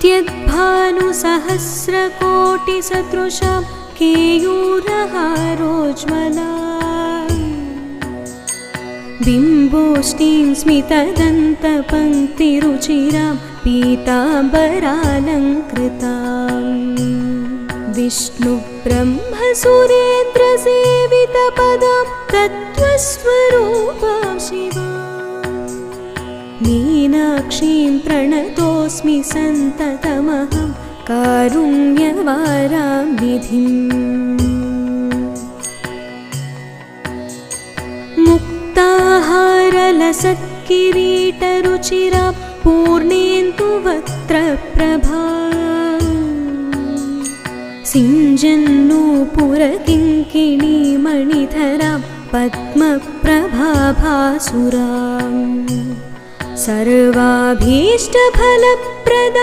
द्यद्भानुसहस्रकोटिसदृशां केयूरहारोज्ज्वलां बिम्बोष्टीं स्मितदन्तपङ्क्तिरुचिरां पीताम्बरालङ्कृताम् विष्णुब्रह्मसुरेन्द्रसेवितपदां तत्त्वस्वरूपां शिवां मीनाक्षीं प्रणतोऽस्मि सन्ततमहं कारुण्यवारां निधिम् मुक्ताहारलसत्किरीटरुचिरां पूर्णेन्दुवक्त्रप्रभां सिञ्जन्नूपुरकिङ्किणीमणिधरां पद्मप्रभाभासुरां सर्वाभीष्टफलप्रदां